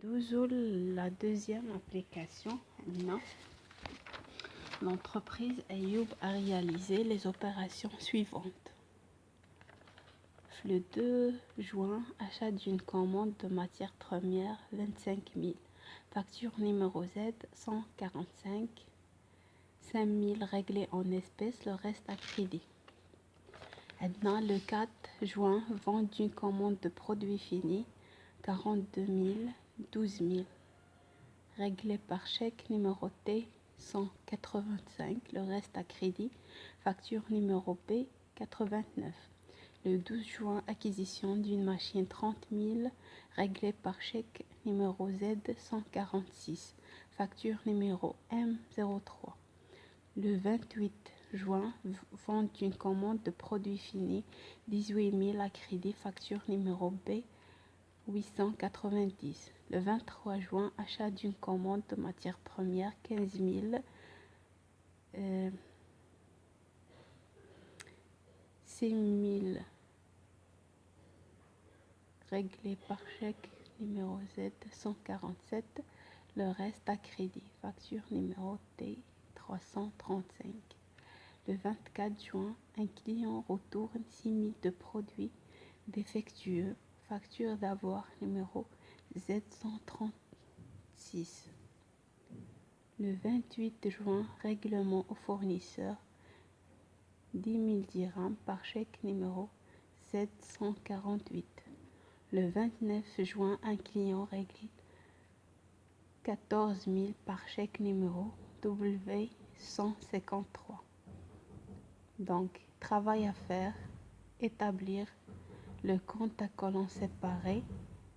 La deuxième application, non. L'entreprise Ayoub a réalisé les opérations suivantes. Le 2 juin, achat d'une commande de matières premières 25 000. Facture numéro Z 145. 5 000 réglés en espèces, le reste à crédit. Maintenant, le 4 juin, vente d'une commande de produits finis 42 000, 12 000. Réglé par chèque numéroté 185, le reste à crédit. Facture numéro B 89. Le 12 juin, acquisition d'une machine 30 000, réglée par chèque numéro Z 146. Facture numéro M03. Le 28 juin, vente d'une commande de produits finis 18 000 à crédit. Facture numéro B 890. Le 23 juin, achat d'une commande de matières premières 15 000. 6 000 réglé par chèque numéro Z 147. Le reste à crédit. Facture numéro T 335. Le 24 juin, un client retourne 6 000 de produits défectueux. Facture d'avoir numéro Z136. Le 28 juin, règlement au fournisseur 10 000 dirhams par chèque numéro Z148. Le 29 juin, un client règle 14 000 par chèque numéro W153. Donc, travail à faire, établir le compte à colonne séparé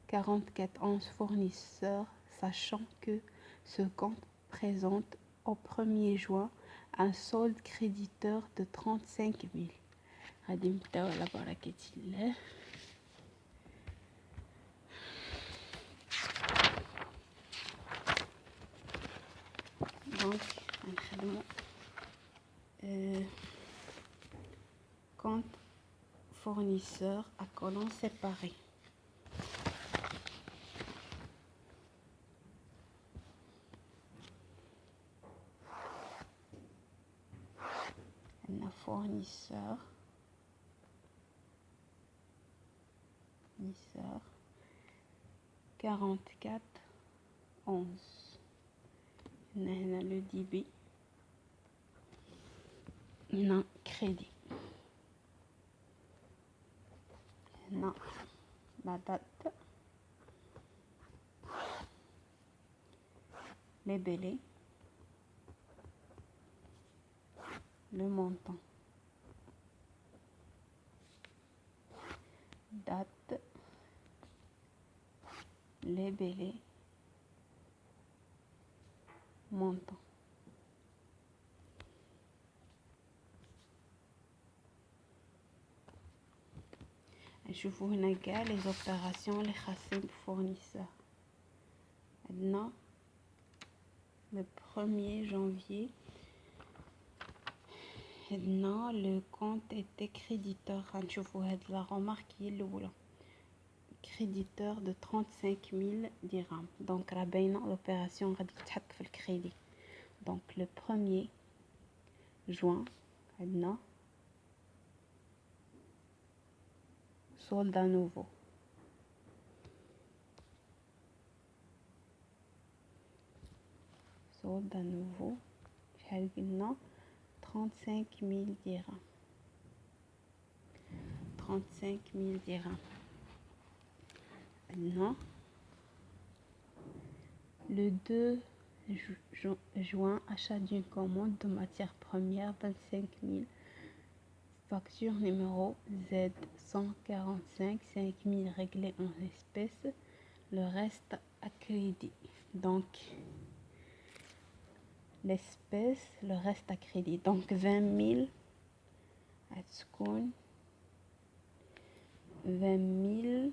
4411 fournisseurs, sachant que ce compte présente au 1er juin un solde créditeur de 35 000. غادي نبداو على بركة الله. Donc نخدمو compte fournisseur à colonne séparée. Un fournisseur 44 11. On a le débit. Non, crédit. Non, la date. Les délais. Le montant. Date. Les délais. Montant. نشوفوا هنا كاع les opérations اللي خاصين بالفورنيسور. عندنا le 1er janvier عندنا le compte était créditeur. غنشوفوا هاد la remarque هي الاولى créditeur de 35 000 dirhams. donc راه باينه l'opération غادي تتحط في الكريدي. donc le 1er juin عندنا solde à nouveau. solde à nouveau شحال قلنا 35 000 dirhams. 35 000 dirhams. Maintenant, le 2 juin, achat d'une commande de matières premières 25 000. Facture numéro Z145, 5 000 réglés en espèces, le reste à crédit. Donc, l'espèce, le reste à crédit. Donc, 20 000 à تكون 20 000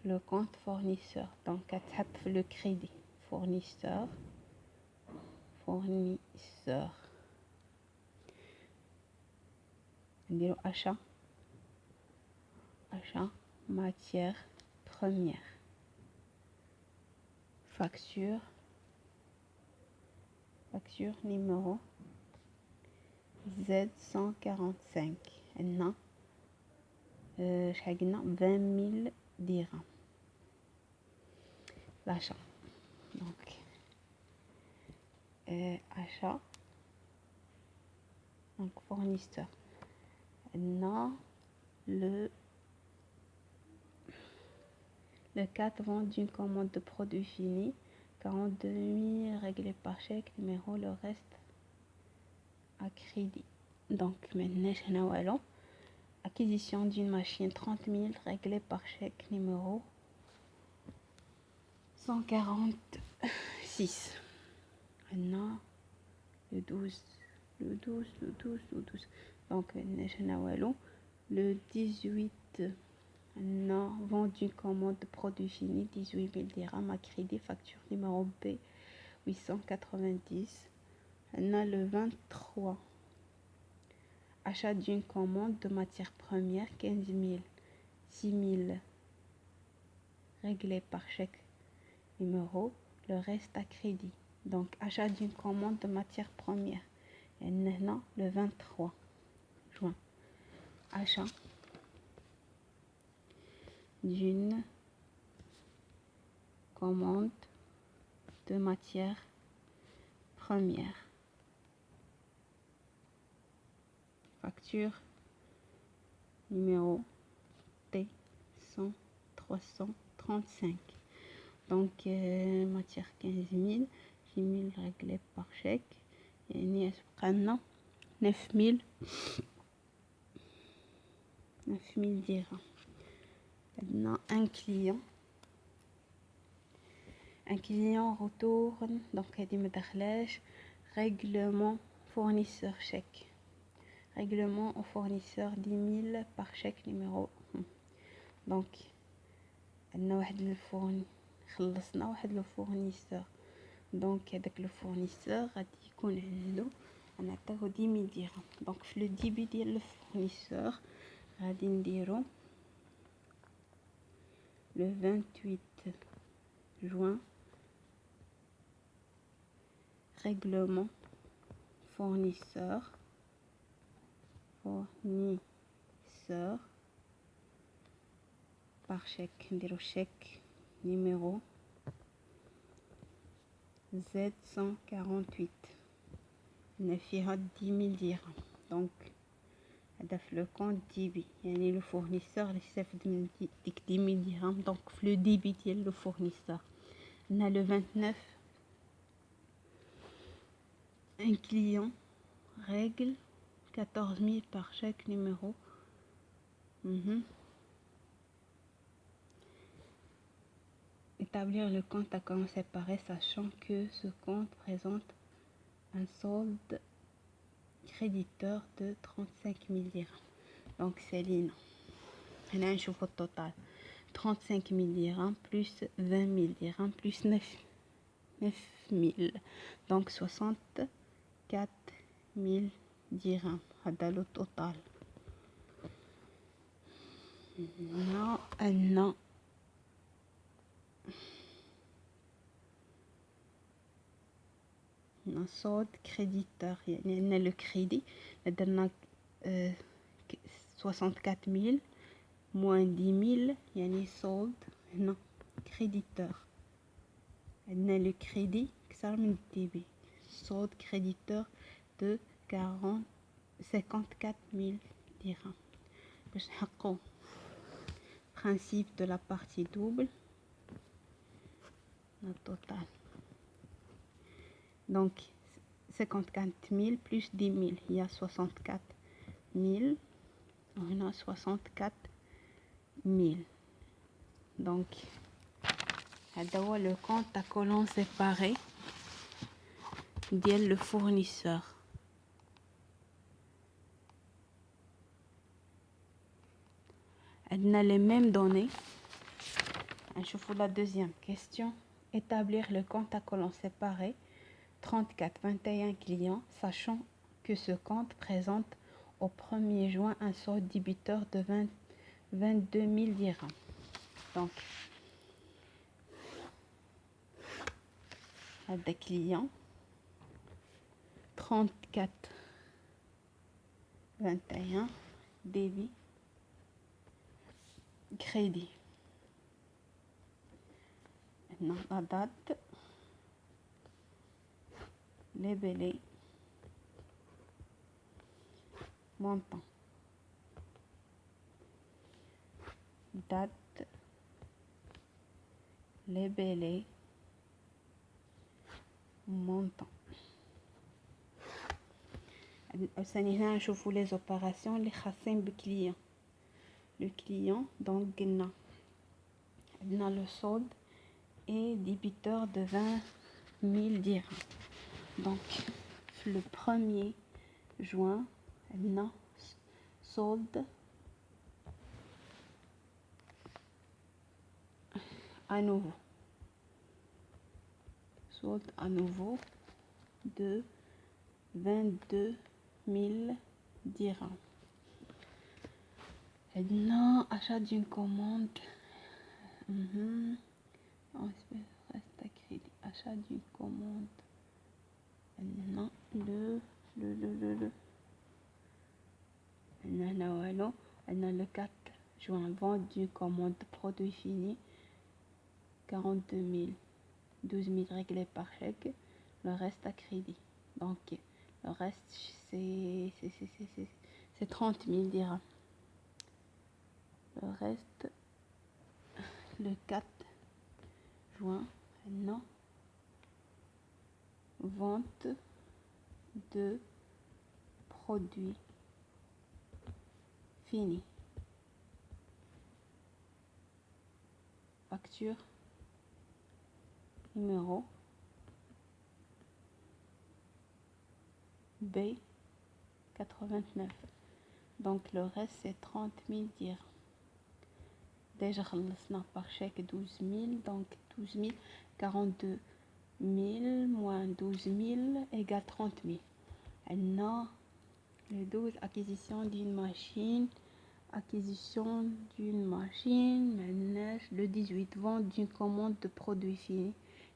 le compte fournisseur. Donc, à le crédit. Fournisseur. achat matière première. Facture numéro Z145. عندنا شحال قلنا 20 000 درهم. l'achat. Donc achat, donc fournisseur. عندنا le cadre vend d'une commande de produits finis, 42 000 réglés par chèque, numéro, le reste à crédit. Donc maintenant, acquisition d'une machine, 30 000 réglés par chèque, numéro 146. Maintenant le 12. Donc maintenant, le 18. Non, vendu une commande de produits finis, 18 000 dirhams à crédit, facture numéro B 890. On a le 23. Achat d'une commande de matières premières, 15 000, 6 000 réglé par chèque numéro, le reste à crédit. Donc achat d'une commande de matières premières. Et maintenant le 23 juin. Achat d'une commande de matière première. Facture numéro T 100 335. Donc matière 15 000, 6 000 réglés par chèque. Et nous avons 9 000 dirhams. Maintenant un client retourne, donc il me dit règlement fournisseur chèque, règlement au fournisseur 10 000 par chèque numéro. Donc عندنا واحد الفورن خلصنا واحد لو فورنيسور، دونك هذاك لو فورنيسور غادي يكون عنده نعطيوه 10 000 درهم. دونك في لو ديبي ديال لو فورنيسور غادي نديرو le 28 juin, règlement fournisseur par chèque, نديرو chèque numéro Z148 هنا فيها 10 000 درهم. دونك هذا في لو كونت ديبي، يعني لو فورنيسور اللي استافد من ديك 10 000 درهم. دونك في لو ديبي ديال لو فورنيسور هنا le 29 un client règle 14 000 par chèque numéro. Établir le compte à colonne séparée, sachant que ce compte présente un solde créditeur de 35 000 dirhams. Donc c'est l'INA. On a un chiffre total 35 000 dirhams plus 20 000 dirhams plus 9 000. Donc 64 000 dirhams. هذا le total. Non, non. solde créditeur, يعني عندنا لو كريدي درنا 64 000 moins 10 000 يعني solde. هنا créditeur عندنا لو كريدي كثر من الديبي، solde créditeur de 54 000 dirhams. باش نحققو principe de la partie double, le total. Donc 54 000 plus 10 000, il y a 64 000. On a 64 000. Donc le compte à colonne séparée ديال le fournisseur. On a les mêmes données. نشوفوا la deuxième question. Établir le compte à colonne séparée 34-21 clients, sachant que ce compte présente au 1er juin un solde débiteur de 22 000 dirhams. Donc هذا client 34 21 débit crédit. Maintenant la date, libellé, montant, date, libellé, montant. ثاني هنا نشوفوا les opérations اللي خاصين بكليون. Le client donc قلنا le solde est débiteur de 20 000 dirhams. Donc le 1er juin عندنا solde à nouveau. Solde à nouveau de 22 000 dirhams. Maintenant, achat d'une commande. Reste à crédit. Achat d'une commande. Maintenant, le 4 juin, vente d'une commande produit fini. 42 000. 12 000 réglés par chèque. Le reste à crédit. Donc, le reste, c'est 30 000 dirhams. Le reste, le 4 juin, non, vente de produits finis. Facture numéro B89. Donc le reste c'est 30 000 dirhams. Déjà خلصنا par chèque 12 000, donc 12 000, 42 000 moins 12 000 égale 30 000. Maintenant, le 12, acquisition d'une machine. Acquisition d'une machine. Maintenant, le 18, vente d'une commande de produits finis.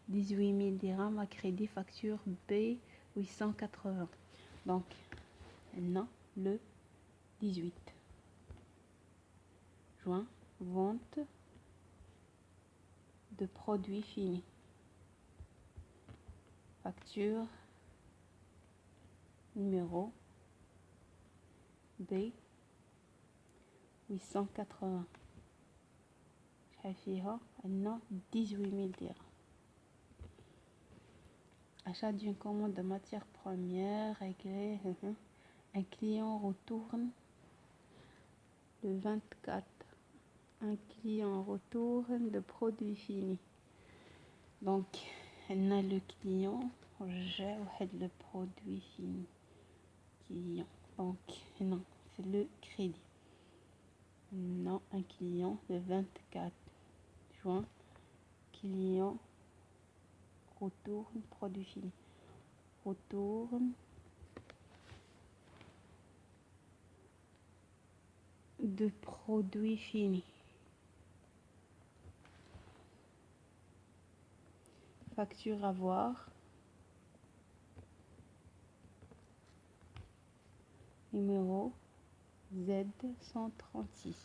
18 000 dirhams à crédit, facture B 880. Donc, maintenant, le 18 juin, vente de produits finis. Facture numéro B 880. شايفيها عندنا 18 000 dirhams. Achat d'une commande de matière première réglée. Un client retourne le 24. Un client retourne de produits finis. Donc on a le client j'ai le produit fini client. Donc non, c'est le crédit. Non, un client le 24 juin. Client retourne produit fini. Retourne de produits finis. Facture à voir. Numéro Z136.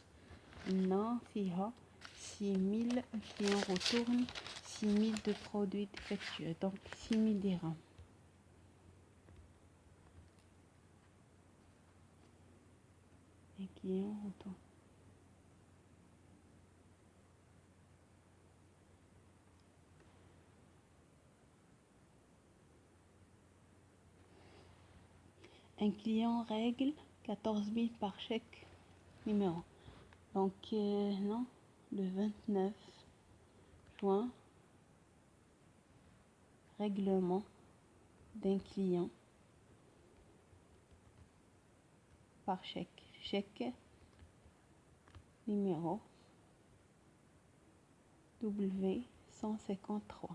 Non, FIHA 6000. Un client retourne 6000 de produits défectueux. Donc 6000 dirhams. Un client retourne. Un client règle 14 000 par chèque numéro. Donc non, le 29 juin, règlement d'un client par chèque. Chèque numéro W153.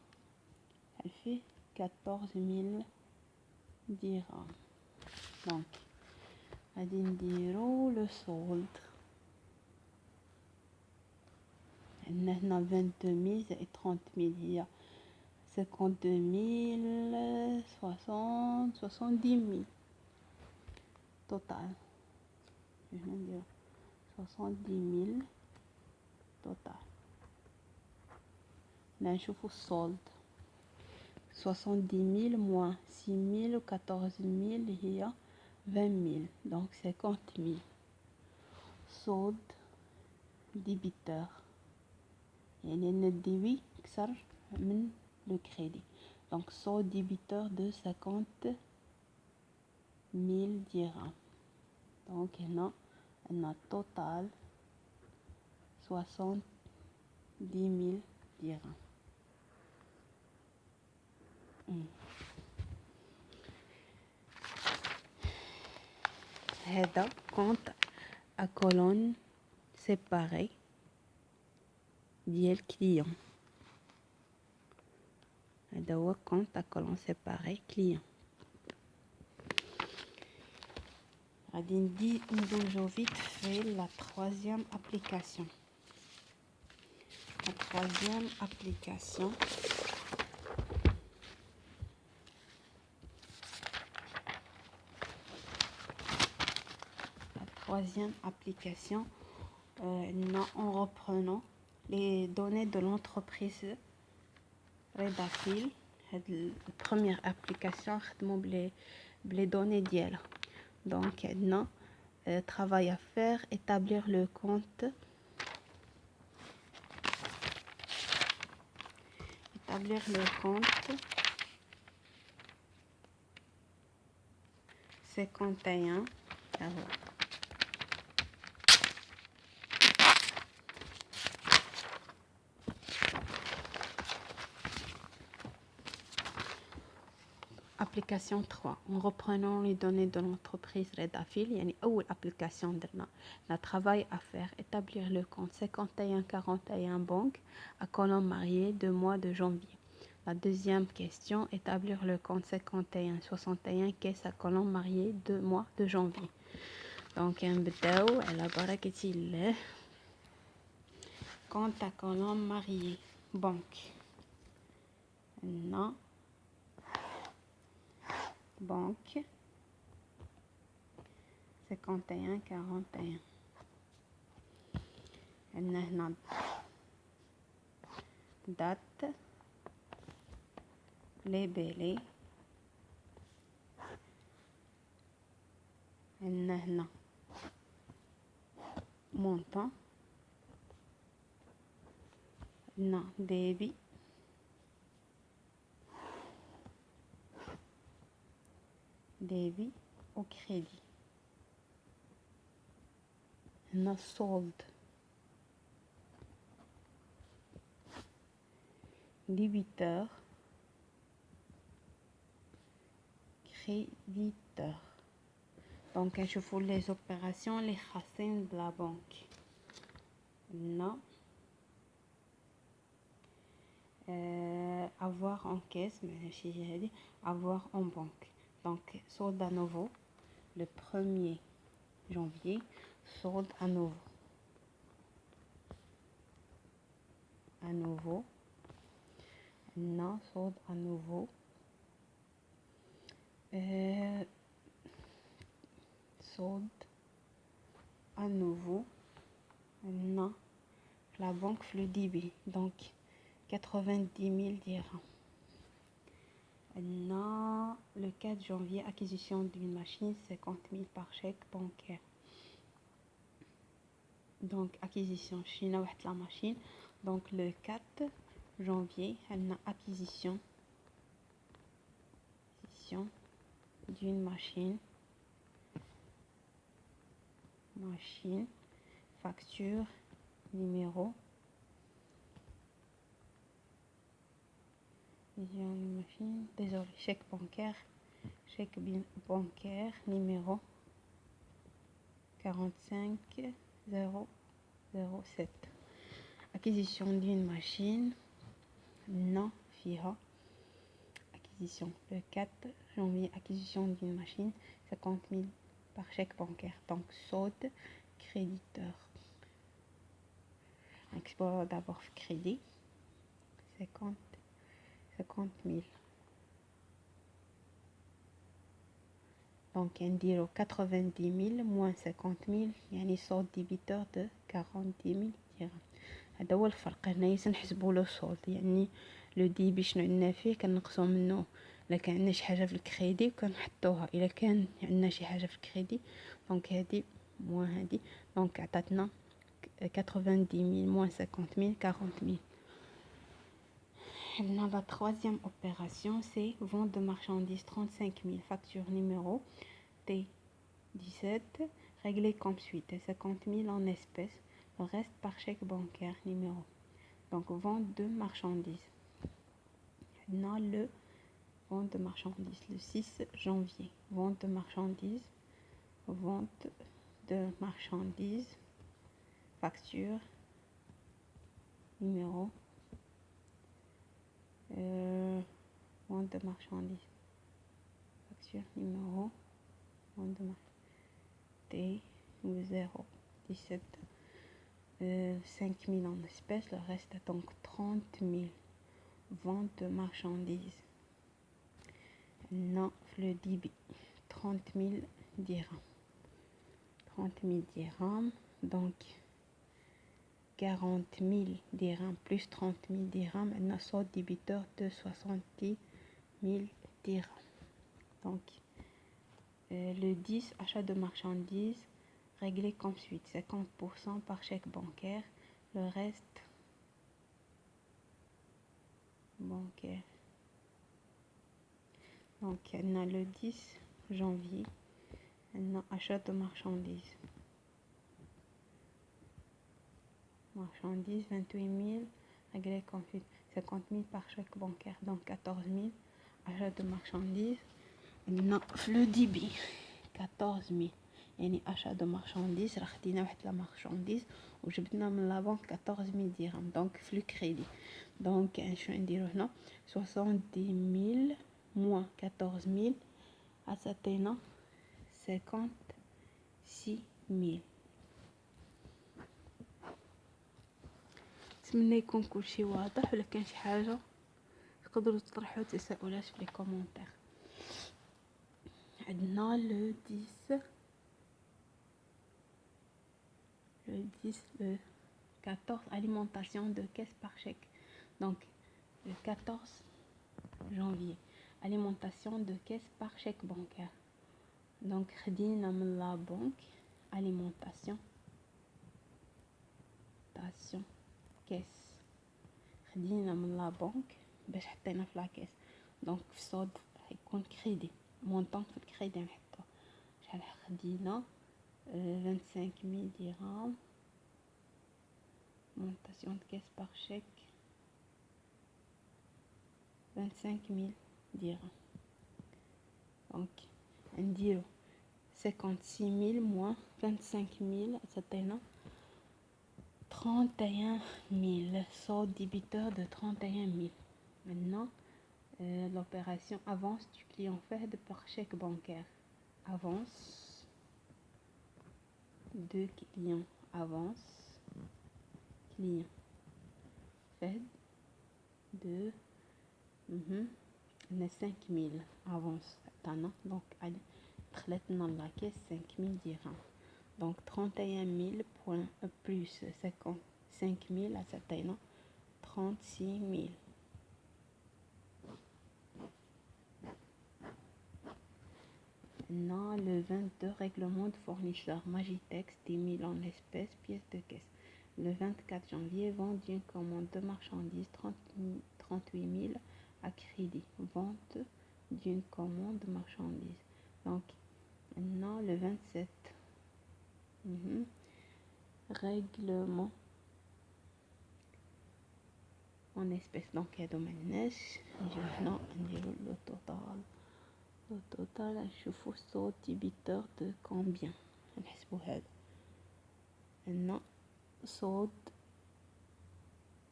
Elle fait 14 000 dirhams. Donc, غادي نديرو le solde. هنا 22 زائد 30 هي 52 000 60 70 000 توتال. هنا نديرو 70 000 توتال. هنا نشوفو السولد 70 000 moins 6 000 و 14 000 هي 20 000 donc 50 000. solde débiteur يعني ان الديبي اكثر من لو كريدي donc solde débiteur de 50 000 dirhams. donc هنا عندنا total 70 000 dirhams. هذا compte à colonne séparée ديال client. هذا هو compte à colonne séparée client. غادي ندوزو vite fait la troisième application. La troisième application en reprenant les données de l'entreprise Redafil. La première application les données d'elle. Donc maintenant travail à faire, établir le compte, c'est 51. Application 3 en reprenant les données de l'entreprise Redafil. يعني أول application درنا la travail à faire, établir le compte 5141 banque à colonne mariée de mois de janvier. La deuxième question, établir le compte 5161 caisse à colonne mariée de mois de janvier. donc نبداو على بركة الله. compte à colonne mariée banque non banque 5141. عندنا هنا date libellé. عندنا هنا montant. عندنا débit. débit au crédit. هنا solde débiteur créditeur. donc نشوفوا les opérations les خاصين de la banque. هنا avoir en caisse ماشي هذه avoir en banque. donc solde à nouveau le 1er janvier, solde à nouveau non solde à nouveau solde à nouveau non la banque flux débit donc 90 000 dirhams. Non, le 4 janvier, acquisition d'une machine 50 000 par chèque bancaire. donc acquisition chine la machine. donc le 4 janvier on a acquisition d'une machine facture numéro désolé chèque bancaire numéro 45 007. acquisition d'une machine non FIHA. acquisition le 4 janvier, acquisition d'une machine 50 000 par chèque bancaire. donc solde créditeur. نكتبوها دابور في كريدي 50 ميل. دونك نديرو 90 000 موان 50 000 يعني صولد ديبيتور دو 40 000 درهم. هذا هو الفرق. هنايا تنحسبوا لو صولد يعني لو ديبي شنو عندنا فيه كنقصوا منه الا كان عندنا شي حاجه في الكريدي وكنحطوها الا كان عندنا شي حاجه في الكريدي. دونك هادي موان هادي دونك عطاتنا 90 000 موان 50 000 40 000. Maintenant, la troisième opération, c'est vente de marchandises 35 000. Facture numéro T17, réglée comme suite. 50 000 en espèces, le reste par chèque bancaire numéro. Donc, vente de marchandises. Maintenant, le vente de marchandises, le 6 janvier. Vente de marchandises, facture numéro. Vente de marchandises, facture numéro, vente de marchandises T017, 5 000 en espèces, le reste donc 30 000. Vente de marchandises, non, le débit 30 000 dirhams. 30 000 dirhams, donc 40 000 dirhams plus 30 000 dirhams, un solde débiteur de 70 000 dirhams. Donc, le 10, achat de marchandises, réglé comme suite, 50% par chèque bancaire, le reste bancaire. Donc, on a le 10 janvier, on a achat de marchandises. Marchandises, 28 000, réglé comme suite, 50 000 par chèque bancaire, donc 14 000. Achat de marchandises, on a le débit 14 000. يعني achat de marchandises راه خدينا واحد لا marchandise وجبنا من لا بنك 14000 درهم دونك في لو كريدي. دونك شنو نديرو هنا 70000 موان 14000 عطاتينا 56000. نتمنى يكون كلشي واضح ولا كان شي حاجه تقدروا تطرحوا تساؤلات في لي كومونتير. عندنا لو 10 le 14 alimentation de caisse par chèque. Donc le 14 janvier alimentation de caisse par chèque bancaire. Donc خدينا من la banque alimentation caisse خدينا من la banque باش حطينا في لا كيس. دونك في الصود حيكون كريدي مونطون في الكريدي نحطو شحال خدينا 25000 dirhams. Montation de caisse par chèque 25000 dirhams. Donc نديرو 56000 moins 25000 عطاتينا 31000. Solde débiteur de 31000. Maintenant l'opération avance du client faite par chèque bancaire. Avance de client, avance client fait de 5000 avance تاعنا. دونك دخلت لنا لا كيس 5000 درهم. دونك 31000 بوان بلس 5000 عطاتينا 36000. Non, le 22 règlement de fournisseur Magitex 10 000 en espèces, pièces de caisse. Le 24 janvier, vente d'une commande de marchandises 38 000 à crédit. Vente d'une commande de marchandises. Donc, maintenant le 27. Règlement en espèces. Donc, il y a domaine. Maintenant, le total. Le total نشوفو الصوت ديبيتور de combien نحسبو هذا. هنا صوت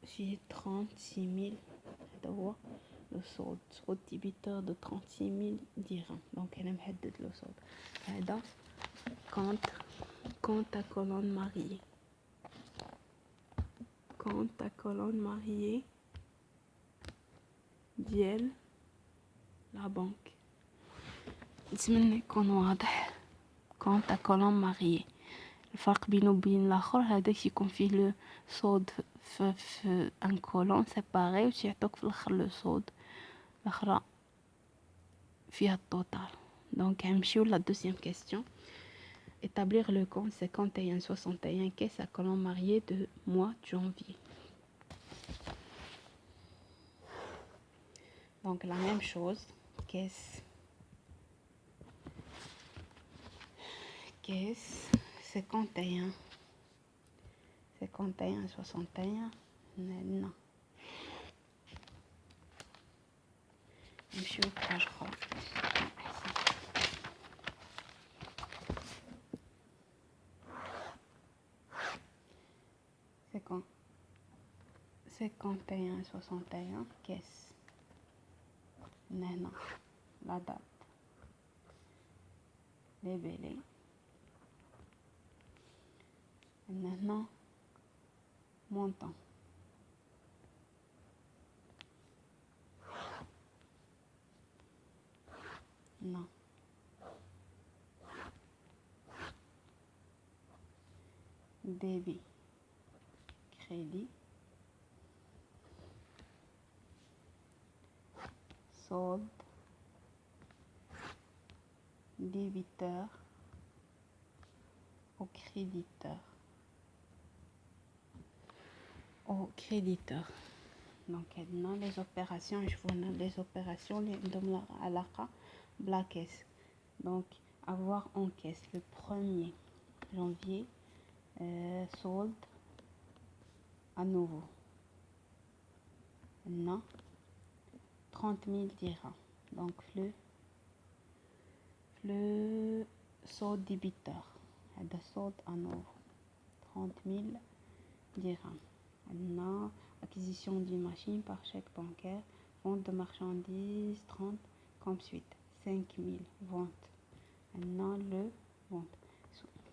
فيه 36000 هذا هو لو صوت ديبيتور de 36000 درهم. دونك هنا محدد لو صوت هذا compte à colonne mariée. compte à colonne mariée ديال la banque. نتمنى يكون واضح. compte à colonne mariée. الفرق بينه وبين الاخر هذاك يكون فيه لو صود في ان كولون سيباري وتيعطوك في الاخر لو صود الاخرى فيها التوتال. دونك غنمشيو لا دوزيام كيسيون. établir le compte 5161 caisse à colonne mariée de mois de janvier. Donc la même chose, caisse 51 61 non. نمشيو بحاجة أخرى. cinquante et un 61 caisse. هنا la date, les bélés. هنا montant. Non. Débit, crédit, solde, débiteur au créditeur. Donc maintenant les opérations, je vous donne les opérations à la caisse. Donc avoir en caisse le 1er janvier solde à nouveau. Maintenant 30 000 dirhams. Donc le solde débiteur. Le solde à nouveau 30 000 dirhams. Maintenant acquisition d'une machine par chèque bancaire, vente de marchandises 30 comme suite 5 000 vente. Maintenant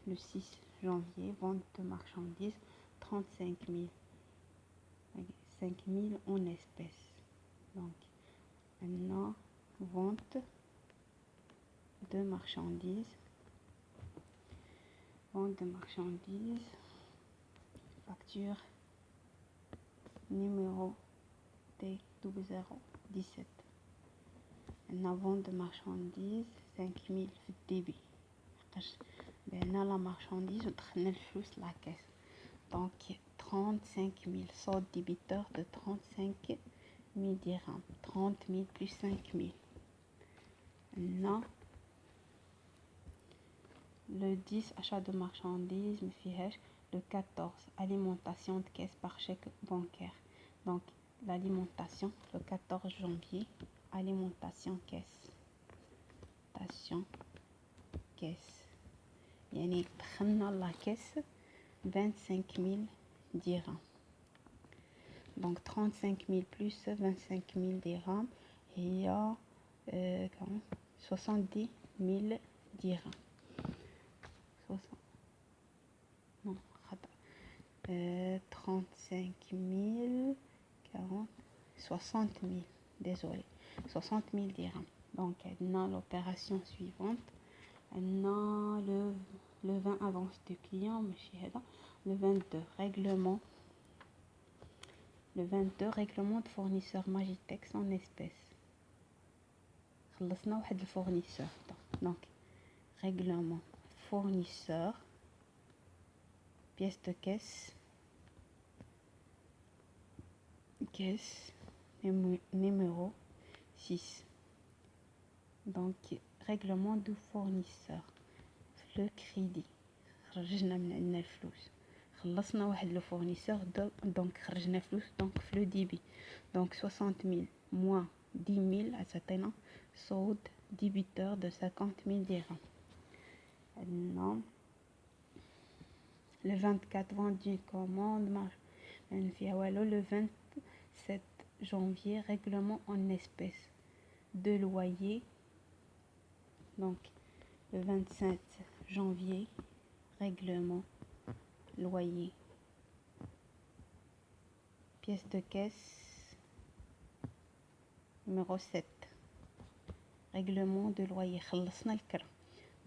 le 6 janvier vente de marchandises 35 000 5 000 en espèces. Donc maintenant vente de marchandises facture numéro T0017. Maintenant vente de marchandises 5 000 في الديبي بعنا la marchandise ودخلنا الفلوس la caisse. Donc 35 000 solde débiteur de 35 000 dirhams. 30 000 plus 5 000. Maintenant le 10 achat de marchandises le 14 alimentation de caisse par chèque bancaire. Donc l'alimentation le 14 janvier alimentation caisse يعني دخلنا la caisse 25 000 dirhams. Donc 35 000 plus 25 000 dirhams il y a 70 000 dirhams. 35 000 40 60 000 désolé 60 000 dirhams. Donc on a l'opération suivante. On a le 20 avance de client le 22 règlement de fournisseur Magitex en espèces. خلصنا واحد الفورنيسور. Donc règlement fournisseur pièce de caisse numéro 6. Donc règlement du fournisseur le crédit خرجنا من عندنا الفلوس خلصنا واحد لو فورنيسور دونك خرجنا فلوس دونك في لو ديبي دونك 60 000 moins 10 000 عطينا صود débiteur de 50 000 dirhams. Non. Le 24 vendu commande le 27 janvier règlement en espèces de loyer. Donc le 27 janvier règlement loyer pièce de caisse numéro 7. Règlement de loyer. خلصنا الكرا.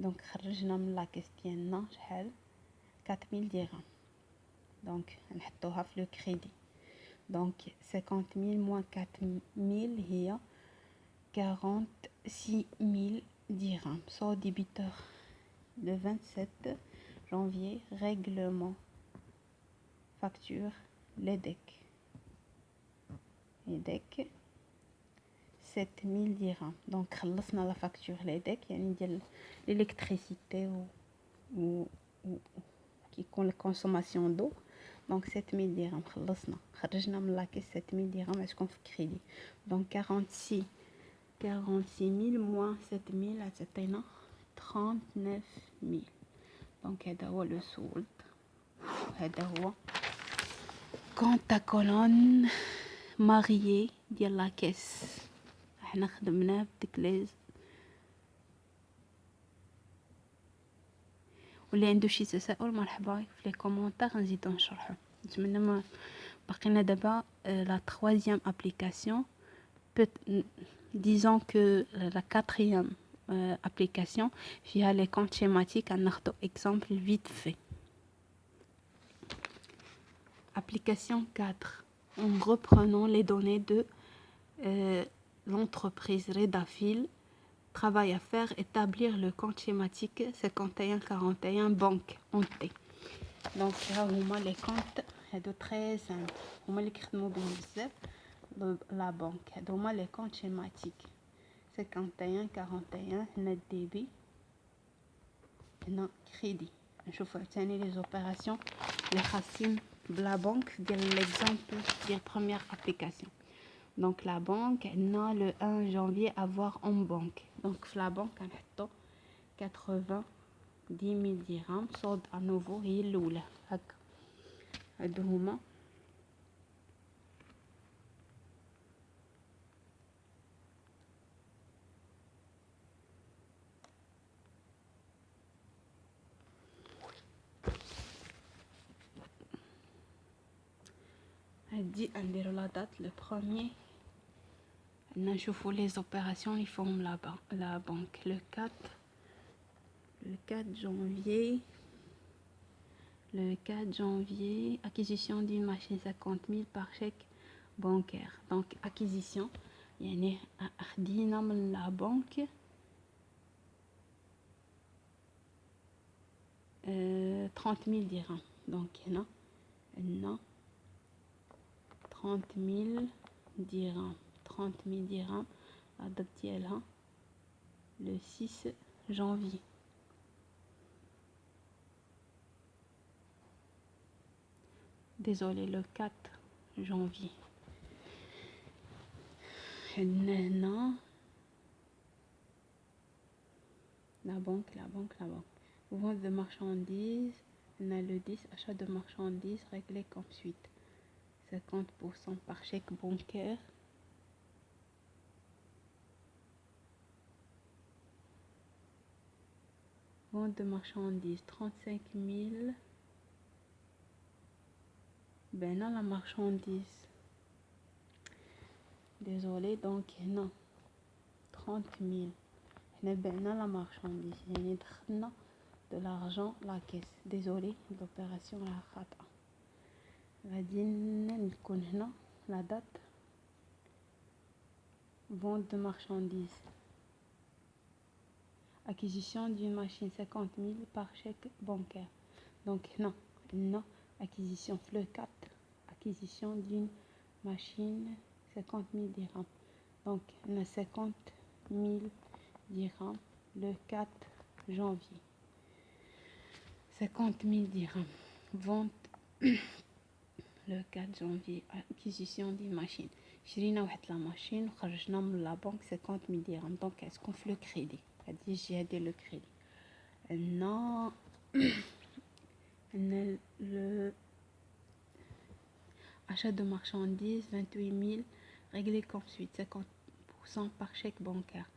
Donc خرجنا من لا كيس ديالنا شحال 4000 درهم. Donc نحطوها في لو كريدي. Donc 50000 moins 4000 هي 46000 dirhams. Sort débiteur le 27 janvier. Règlement. Facture. l'EDEC. l'EDEC 7000 dirhams. Donc خلصنا la facture l'EDEC يعني ديال l'électricité و qui compte la consommation d'eau. Donc 7000 dirhams خلصنا خرجنا من لاكيس 7000 درهم عشكون في كريدي. Donc 46000 moins 7000 عطينا 39000. Donc هذا هو لو سولد. هذا هو كونت كولون ماريي ديال لاكيس. احنا خدمناه بديك ليز. واللي عنده شي تساؤل مرحبا في لي كومونتير نزيدو نشرحو. نتمنى ما بقينا دابا لا troisième application. Disons que la quatrième application فيها les comptes schématiques. ناخدو exemple vite fait. Application 4. En reprenant les données de l'entreprise Redafil. Travail à faire, établir le compte schématique 5141 banque en T. Donc là هما les comptes هادو très simple. هما اللي كيخدموا بهم بزاف la banque. هادو هما les comptes schématiques 5141. هنا الديبي هنا كريدي. نشوفوا ثاني لي زوبيراسيون اللي خاصين بلا بنك ديال l'exemple ديال première application. Donc la banque عندنا le 1 janvier avoir en banque. Donc la banque كنحطو 90000 dirhams. صود à nouveau هي الاولى هكا. هادو هما هادي نديرو لا دات le premier. نشوفوا les opérations اللي فيهم la banque le 4 janvier. Le 4 janvier, acquisition d'une machine 50 000 par chèque bancaire. Donc acquisition يعني أخدينا من la banque 30 000 dirhams. Donc هنا عندنا 30 000 dirhams. 30 000 dirhams. La date ديالها le 6 janvier. Désolé, le 4 janvier. هنا la banque. Vente de marchandises. On a le 10, achat de marchandises réglé comme suite. 50% par chèque bancaire. Vente de marchandises 35 000. Ben non, la marchandise. Désolé, donc non. 30 000. On a ben non la marchandise. Il y a de l'argent la caisse. Désolé, l'opération la khata. غادي نكون هنا la date. Vente de marchandises. Acquisition d'une machine 50 000 par chèque bancaire. Donc non, acquisition le 4. Acquisition d'une machine 50 000 dirhams. Donc on a 50 000 dirhams le 4 janvier. 50 000 dirhams. Vente le 4 janvier. Acquisition d'une machine. شرينا واحد لا ماشين وخرجنا من لا بنك 50 000 درهم. دونك اسكون في لو كريدي. هادي الجهه ديال لو كريدي. عندنا le achat de marchandises 28 000 réglé comme suite 50% par chèque bancaire.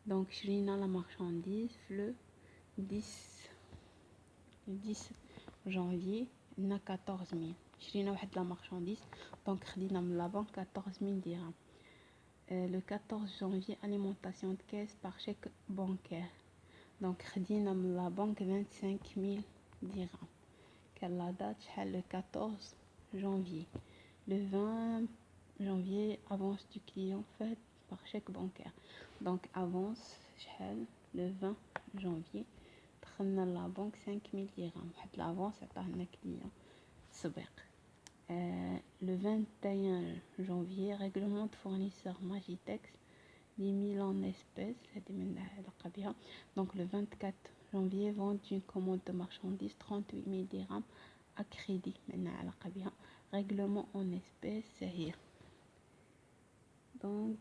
Donc شرينا la marchandise le 10 janvier. On a 14 000. شرينا واحد لا مارشانديز دونك خدينا من لا بنك 14000 درهم. Le 14 janvier, alimentation de caisse par chèque bancaire. Donc, خدينا من la banque 25000 dirhams. Quelle la date? Le 14 janvier. Le 20 janvier, avance du client faite par chèque bancaire. Donc, avance, le 20 janvier. دخلنا la banque 5000 dirhams. L'avance عطاهنا client سبق. Le 21 janvier, règlement de fournisseur Magitex, 10 000 en espèces. Donc le 24 janvier, vente d'une commande de marchandises, 38 000 dirhams à crédit. Règlement en espèces, c'est hier. Donc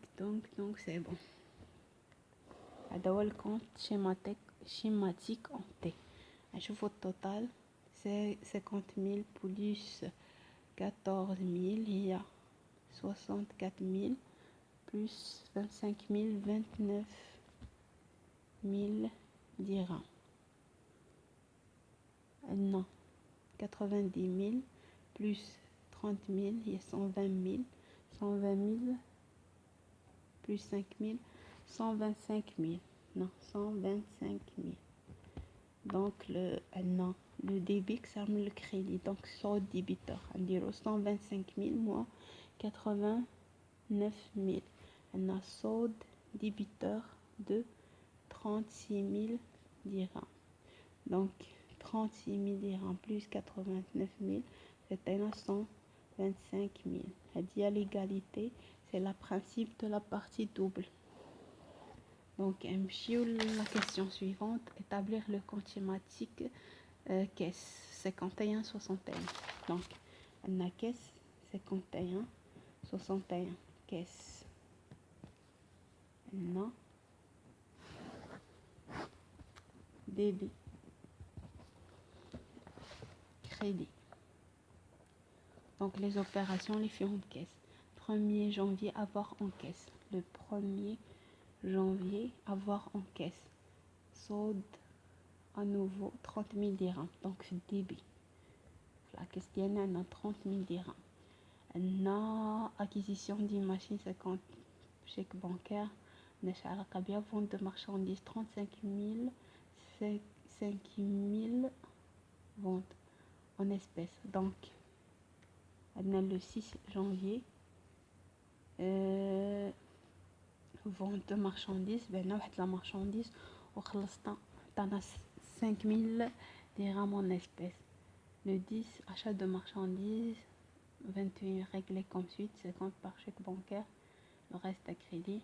c'est bon. هذا le compte schématique en T. نشوفوا التوتال c'est 50 000 plus 14 000, il y a 64 000 plus 25 000, 29 000 dirhams. Non, 90 000 plus 30 000, il y a 120 000, 120 000 plus 5 000, 125 000. Non, 125 000. Donc le débit ça me le crédit, donc solde débiteur on dirait 125 000 moins 89 000. On a solde débiteur de 36 000 dirhams. Donc 36 000 dirhams plus 89 000, c'est 125 000. Elle dit à l'égalité, c'est le principe de la partie double. Donc, la question suivante, établir le compte schématique caisse 51 61. Donc, on a caisse 51 61 caisse. On a débit crédit. Donc, les opérations, les firmes de caisse. 1er janvier, avoir en caisse. Le 1er janvier, avoir en caisse. Solde à nouveau 30 000 dirhams. Donc, débit. La question, on a 30 000 dirhams. On a acquisition d'une machine 50 chèque bancaire. On a vente de marchandises 35 000, 5 000 ventes en espèces. Donc, on a le 6 janvier. Vente de marchandises, ben la marchandise وخلصنا عطانا 5000 dirhams en espèces. Le 10 achat de marchandises, 21 réglé comme suite, 50 par chèque bancaire, le reste à crédit.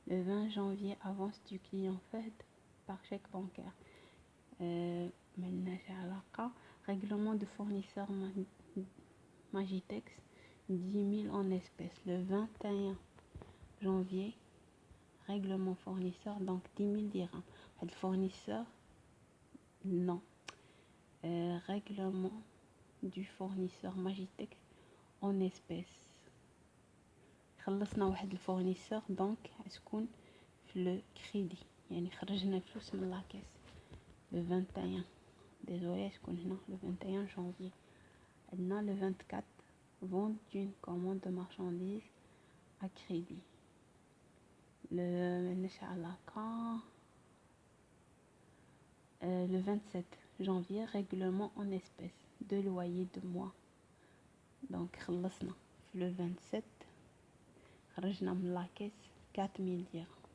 Le 20 janvier, avance du client faite par chèque bancaire. Règlement de fournisseur Magitex, 10 000 en espèces. Le 21 janvier, règlement fournisseur, donc 10 000 dirhams. Le fournisseur, non. Règlement du fournisseur Magitex en espèces. خلصنا واحد الفورنيسور دونك تكون في لو كريدي يعني خرجنا فلوس من لاكاس لو 21 ديزولي تكون هنا لو 21 janvier. عندنا لو 24 vente d'une commande de marchandises à crédit. Le 27 janvier, règlement en espèces, 2 loyers de mois. Donc, خلصنا le 27, خرجنا من لاكاس 4000 dirhams.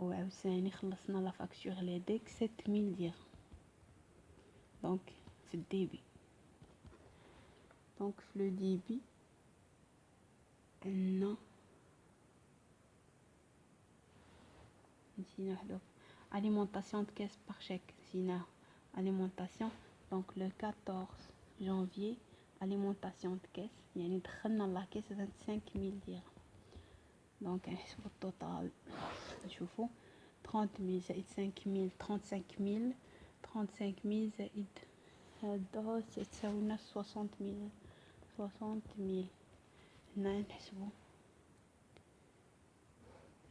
وعاوتاني خلصنا لا فاكتور ليديك 7000 dirhams. Donc, في الديبي. Donc, في le débit, عندنا alimentation de caisse par chèque. Sinon, alimentation. Donc, le 14 janvier, alimentation de caisse. يعني دخلنا la caisse 25000 dirhams. Donc, نحسبوا التوتال نشوفوا 30000 زائد 5000 35000 35000 زائد هذا تساوي لنا 60000 60000. هنا نحسبوا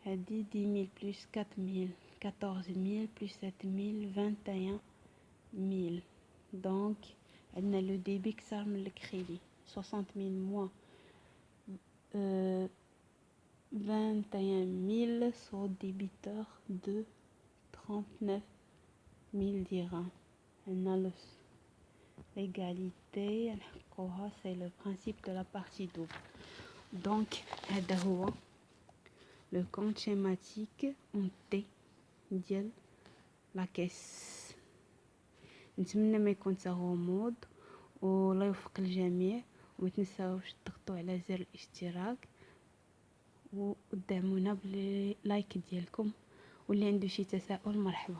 هادي 10000 plus 4000 14000 plus 7000 21000. Donc عندنا لو ديبي كثر من الكريدي 60 000 mois 21 000 sont débiteurs de 39 000 dirhams. عندنا l'égalité نحقوها c'est le principe de la partie double. Donc هذا هو le compte schématique en T ديال لا كيس. نتمنى ما يكون غموض والله يوفق الجميع، وما تنساوش تضغطوا على زر الاشتراك ودعمونا باللايك ديالكم، واللي عنده شي تساؤل مرحبا.